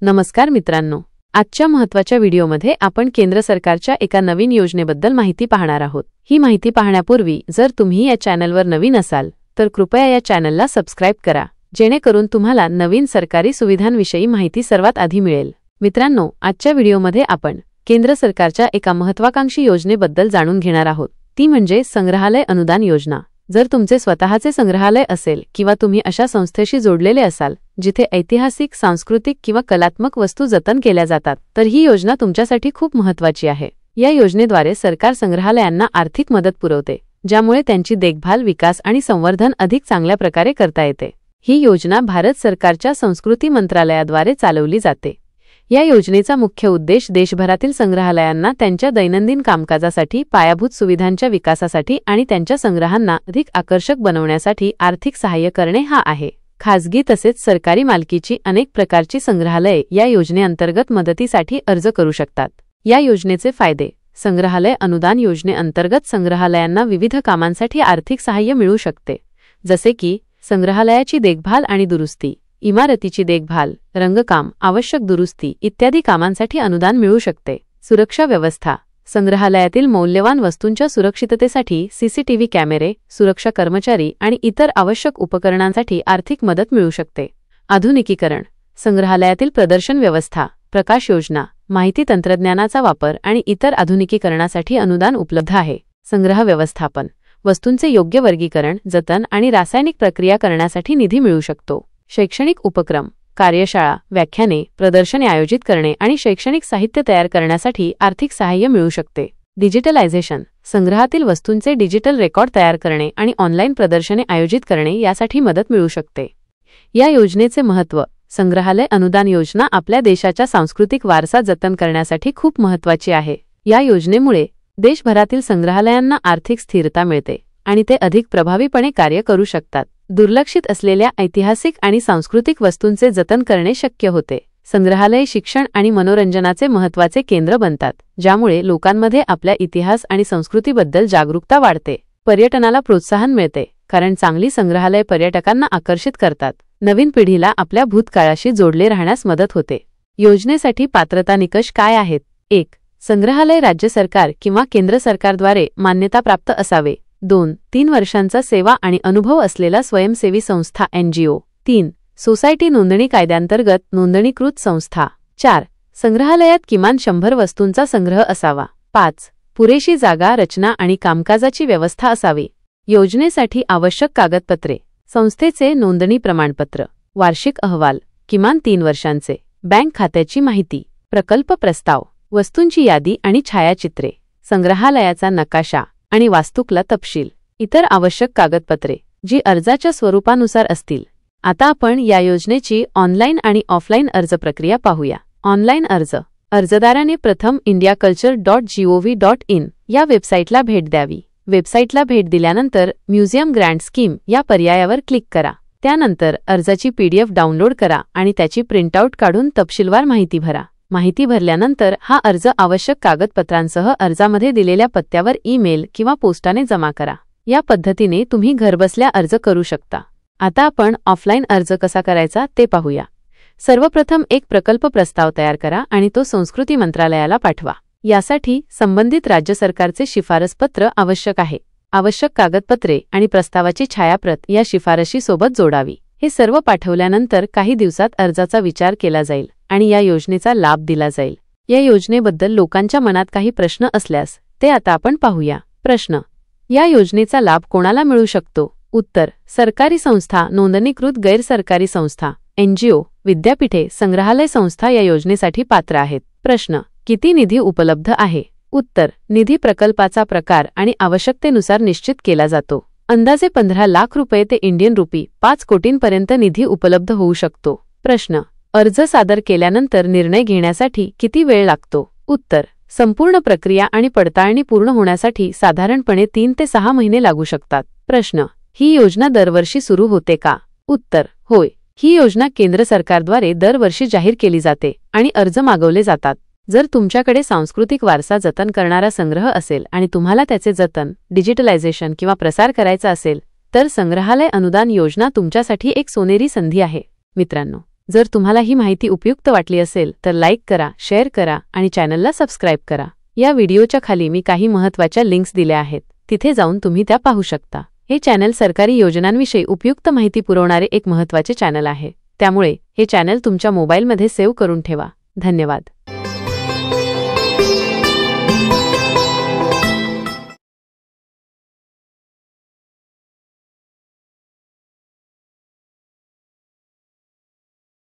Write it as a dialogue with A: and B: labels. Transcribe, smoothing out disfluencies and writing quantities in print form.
A: नमस्कार मित्रांनो, आजच्या महत्त्वाच्या व्हिडिओमध्ये आपण केंद्र सरकारच्या एका नवीन योजनेबद्दल माहिती पाहणार आहोत। ही माहिती पाहण्यापूर्वी जर तुम्ही या चॅनलवर नवीन असाल तर कृपया या चॅनलला सबस्क्राइब करा, जेणेकरून तुम्हाला नवीन सरकारी सुविधांविषयी माहिती सर्वात आधी मिळेल। मित्रांनो, आजच्या व्हिडिओमध्ये आपण केंद्र सरकारच्या एका महत्त्वाकांक्षी योजनेबद्दल जाणून घेणार आहोत, ती म्हणजे संग्रहालय अनुदान योजना। जर तुमचे स्वतःचे संग्रहालय असेल किंवा तुम्ही अशा संस्थेशी जोडलेले असाल जिथे ऐतिहासिक, सांस्कृतिक किंवा कलात्मक वस्तू जतन केल्या जातात, तर ही योजना तुमच्यासाठी खूप महत्त्वाची आहे। या योजनेद्वारे सरकार संग्रहालयांना आर्थिक मदत पुरवते, ज्यामुळे त्यांची देखभाल, विकास आणि संवर्धन अधिक चांगल्या प्रकारे करता येते। ही योजना भारत सरकारच्या संस्कृती मंत्रालयाद्वारे चालवली जाते। या योजनेचा मुख्य उद्देश देशभरातील संग्रहालयांना त्यांच्या दैनंदिन कामकाजासाठी, पायाभूत सुविधांच्या विकासासाठी आणि त्यांच्या संग्रहांना अधिक आकर्षक बनवण्यासाठी आर्थिक सहाय्य करणे हा आहे। खासगी तसेच सरकारी मालकीची अनेक प्रकारची संग्रहालये या योजनेअंतर्गत मदतीसाठी अर्ज करू शकतात। या योजनेचे फायदे: संग्रहालय अनुदान योजनेअंतर्गत संग्रहालयांना विविध कामांसाठी आर्थिक सहाय्य मिळू शकते, जसे की संग्रहालयाची देखभाल आणि दुरुस्ती, इमारतीची देखभाल, रंगकाम, आवश्यक दुरुस्ती इत्यादी कामांसाठी अनुदान मिळू शकते। सुरक्षा व्यवस्था: संग्रहालयातील मौल्यवान वस्तूंच्या सुरक्षिततेसाठी सीसीटीव्ही कॅमेरे, सुरक्षा कर्मचारी आणि इतर आवश्यक उपकरणांसाठी आर्थिक मदत मिळू शकते। आधुनिकीकरण: संग्रहालयातील प्रदर्शन व्यवस्था, प्रकाश योजना, माहिती तंत्रज्ञानाचा वापर आणि इतर आधुनिकीकरणासाठी अनुदान उपलब्ध आहे। संग्रह व्यवस्थापन: वस्तूंचे योग्य वर्गीकरण, जतन आणि रासायनिक प्रक्रिया करण्यासाठी निधी मिळू शकतो। शैक्षणिक उपक्रम: कार्यशाळा, व्याख्याने, प्रदर्शने आयोजित करणे आणि शैक्षणिक साहित्य तयार करण्यासाठी आर्थिक सहाय्य मिळू शकते। डिजिटलायझेशन: संग्रहातील वस्तूंचे डिजिटल रेकॉर्ड तयार करणे आणि ऑनलाईन प्रदर्शने आयोजित करणे यासाठी मदत मिळू शकते। या योजनेचे महत्त्व: संग्रहालय अनुदान योजना आपल्या देशाच्या सांस्कृतिक वारसा जतन करण्यासाठी खूप महत्त्वाची आहे। या योजनेमुळे देशभरातील संग्रहालयांना आर्थिक स्थिरता मिळते आणि ते अधिक प्रभावीपणे कार्य करू शकतात। दुर्लक्षित असलेल्या ऐतिहासिक आणि सांस्कृतिक वस्तूंचे जतन करणे शक्य होते। संग्रहालय शिक्षण आणि मनोरंजनाचे महत्त्वाचे केंद्र बनतात, ज्यामुळे लोकांमध्ये आपल्या इतिहास आणि संस्कृतीबद्दल जागरूकता वाढते। पर्यटनाला प्रोत्साहन मिळते, कारण चांगली संग्रहालय पर्यटकांना आकर्षित करतात। नवीन पिढीला आपल्या भूतकाळाशी जोडले राहण्यास मदत होते। योजनेसाठी पात्रता निकष काय आहेत? 1. संग्रहालय राज्य सरकार किंवा केंद्र सरकारद्वारे मान्यताप्राप्त असावे। 2. 3 वर्षांचा सेवा आणि अनुभव असलेला स्वयंसेवी संस्था NGO। 3. सोसायटी नोंदणी कायद्यांतर्गत नोंदणीकृत संस्था। 4. संग्रहालयात किमान 100 वस्तूंचा संग्रह असावा। 5. पुरेशी जागा, रचना आणि कामकाजाची व्यवस्था असावी। योजनेसाठी आवश्यक कागदपत्रे: संस्थेचे नोंदणी प्रमाणपत्र, वार्षिक अहवाल, किमान 3 वर्षांचे, बँक खात्याची माहिती, प्रकल्प प्रस्ताव, वस्तूंची यादी आणि छायाचित्रे, संग्रहालयाचा नकाशा आणि वास्तुकला तपशील, इतर आवश्यक कागदपत्रे जी अर्जाच्या स्वरूपानुसार असतील। आता आपण या योजनेची ऑनलाईन आणि ऑफलाईन अर्ज प्रक्रिया पाहूया। ऑनलाईन अर्ज: अर्जदाराने प्रथम indiaculture.gov.in या वेबसाईटला भेट द्यावी। वेबसाईटला भेट दिल्यानंतर म्युझियम ग्रँट स्कीम या पर्यायावर क्लिक करा। त्यानंतर अर्जाची PDF डाउनलोड करा आणि त्याची प्रिंटआउट काढून तपशीलवार माहिती भरा। माहिती भरल्यानंतर हा अर्ज आवश्यक कागदपत्रांसह अर्जामध्ये दिलेल्या पत्त्यावर ईमेल किंवा पोस्टाने जमा करा। या पद्धतीने तुम्ही घरबसल्या अर्ज करू शकता। आता आपण ऑफलाईन अर्ज कसा करायचा ते पाहूया। सर्वप्रथम एक प्रकल्प प्रस्ताव तयार करा आणि तो संस्कृती मंत्रालयाला पाठवा। यासाठी संबंधित राज्य सरकारचे शिफारसपत्र आवश्यक आहे। आवश्यक कागदपत्रे आणि प्रस्तावाची छायाप्रत या शिफारशी सोबत जोडावी। हे सर्व पाठवल्यानंतर काही दिवसात अर्जाचा विचार केला जाईल आणि या योजनेचा लाभ दिला जाईल। या योजनेबद्दल लोकांच्या मनात काही प्रश्न असल्यास ते आता आपण पाहूया। प्रश्न: या योजनेचा लाभ कोणाला मिळू शकतो? उत्तर: सरकारी संस्था, नोंदणीकृत गैरसरकारी संस्था, NGO, विद्यापीठे, संग्रहालय संस्था या योजनेसाठी पात्र आहेत। प्रश्न: किती निधी उपलब्ध आहे? उत्तर: निधी प्रकल्पाचा प्रकार आणि आवश्यकतेनुसार निश्चित केला जातो। अंदाजे 15 लाख रुपये ते इंडियन रुपी 5 कोटींपर्यंत निधी उपलब्ध होऊ शकतो। प्रश्न: अर्ज सादर केल्यानंतर निर्णय घेण्यासाठी किती वेळ लागतो? उत्तर: संपूर्ण प्रक्रिया आणि पडताळणी पूर्ण होण्यासाठी साधारणपणे 3 ते 6 महिने लागू शकतात। प्रश्न: ही योजना दरवर्षी सुरू होते का? उत्तर: होय, ही योजना केंद्र सरकारद्वारे दरवर्षी जाहीर केली जाते आणि अर्ज मागवले जातात। जर तुमच्याकडे सांस्कृतिक वारसा जतन करणारा संग्रह असेल आणि तुम्हाला त्याचे जतन, डिजिटलायझेशन किंवा प्रसार करायचा असेल, तर संग्रहालय अनुदान योजना तुमच्यासाठी एक सोनेरी संधी आहे। मित्रांनो, जर तुम्हाला ही माहिती उपयुक्त वाटली असेल तर लाईक करा, शेअर करा आणि चॅनलला सबस्क्राईब करा. या व्हिडिओच्या खाली मी काही महत्त्वाच्या लिंक्स दिल्या आहेत, तिथे जाऊन तुम्ही त्या पाहू शकता. हे चॅनल सरकारी योजनांविषयी उपयुक्त माहिती पुरवणारे एक महत्त्वाचे चॅनल आहे. त्यामुळे हे चॅनल तुमच्या मोबाईलमध्ये सेव्ह करून ठेवा. धन्यवाद.